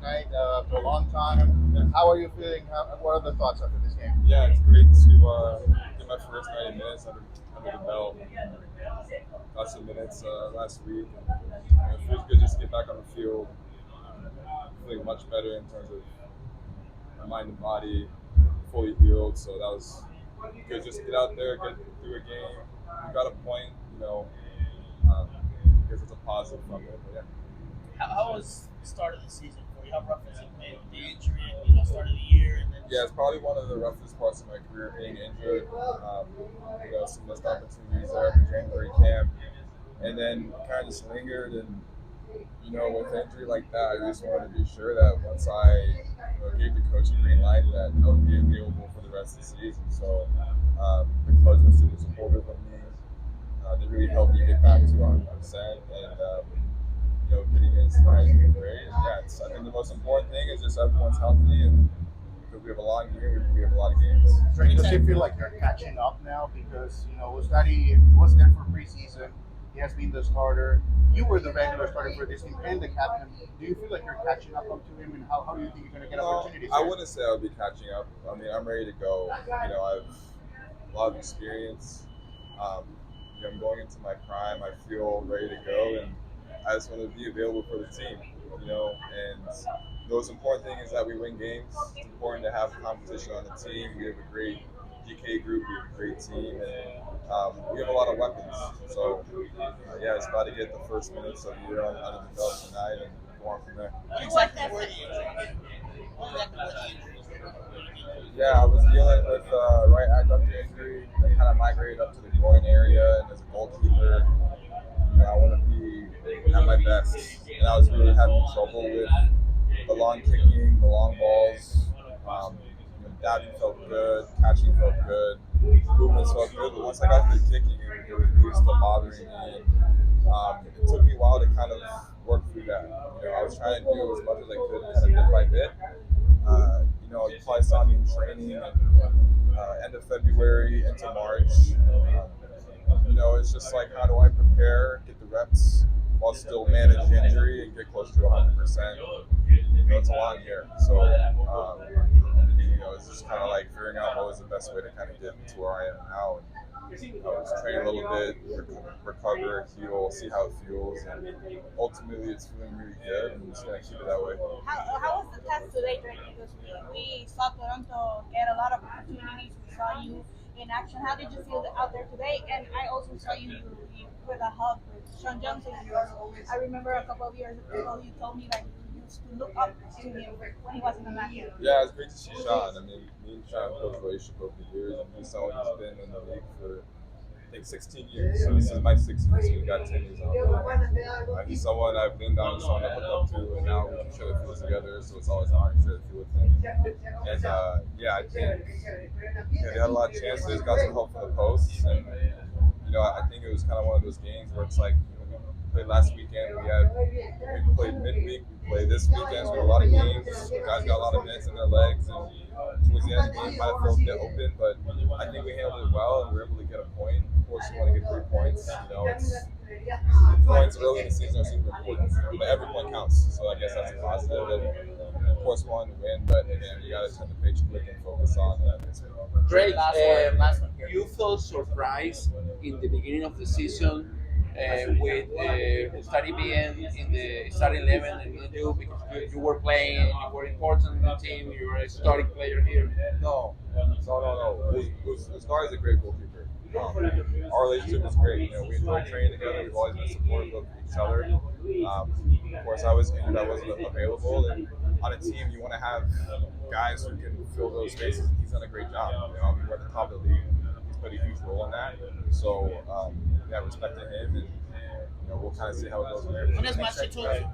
night after a long time. How are you feeling? What are the thoughts after this game? Yeah, it's great to get my first 90 minutes under the belt. Got some minutes last week. It feels good just to get back on the field. Feeling much better in terms of my mind and body, fully healed. So that was good. Just get out there, get through a game. We got a point, um, because it's a positive from it. But yeah. How was the start of the season for you? How rough was it with the injury at start of the year? And then Yeah, it's probably one of the roughest parts of my career being injured. Some missed opportunities there in January camp, and then kind of just lingered. And with injury like that, I just wanted to be sure that once I gave the coach a green light, that I would be available for the rest of the season. So the coach was super supportive of me. They really helped me get back to 100%, and getting into the night is great. And I think the most important thing is just everyone's healthy, and because we have a long year, we have a lot of games. Drake, does it feel like you're catching up now? Because Ustadi was there for preseason. He has been the starter. You were the regular starter for this team and the captain. Do you feel like you're catching up to him? And how do you think you're going to get opportunities? I wouldn't say I would be catching up. I mean, I'm ready to go. I have a lot of experience. I'm going into my prime. I feel ready to go, and I just want to be available for the team. And the most important thing is that we win games. It's important to have competition on the team. We have a great DK group. We have a great team, and we have a lot of weapons. So, it's about to get the first minutes of the year under the belt tonight and go on from there. what exactly were the injuries? What exactly were the injuries? Yeah, I was dealing with right adductor injury that kind of migrated up to the groin area, and as a goalkeeper, I want to be at my best. And I was really having trouble with the long kicking, the long balls. Dabbing felt good, catching felt good, movements felt good. But once I got through kicking, it was really still bothering me. And, it took me a while to kind of work through that. I was trying to do as much as I could, kind of bit by bit. You probably saw me in training end of February into March. It's just like, how do I prepare, get the reps while still manage injury and get close to 100%? It's a long year, so it's just kind of like figuring out what was the best way to kind of get to where I am now. And just train a little bit, recover, heal, see how it feels, and ultimately it's feeling really good, and I'm just gonna keep it that way. How was the test today, Drake? Because we saw Toronto get a lot of opportunities. We saw you in action. How did you feel out there today? And I also saw you with a hug with Sean Johnson. I remember a couple of years ago you told me that you used to look up to him when he was in the match. Yeah, it's great to see Sean. I mean, me and Sean built a relationship over the years, and he's someone who's been in the league for, I think, 16 years. So this is my 6th year, so we've got 10 years on. He's someone I've been down, someone I look up to, and now we can share the field together, so it's always an honor to share the field with him. And, I think they had a lot of chances, got some help from the posts, and, I think it was kind of one of those games where it's like, we played last weekend, we played midweek, we played this weekend, so we had a lot of games, the guys got a lot of minutes in their legs, and towards the end of the game, might have felt a bit open, but I think we handled it well, and we were able to get a point. Of course, you want to get 3 points. Points early in the season are super important, but every point counts. So I guess that's a positive. And of course, wanting to win, but again, you got to turn the page quick and focus on this week. Drake, Last one here. you felt surprised in the beginning of the season with Ustadi being in the starting 11 and not you, because you were playing, you were important in the team, you were a starting player here. No. Star is a great goalkeeper. Our relationship is great. We enjoy training together. We've always been supportive of each other. Of course, I was injured. I wasn't available. And on a team, you want to have guys who can fill those spaces. He's done a great job. We're at the top of the league. He's played a huge role in that. So, respect to him, and we'll kind of see how it goes from there. When has Messi told you?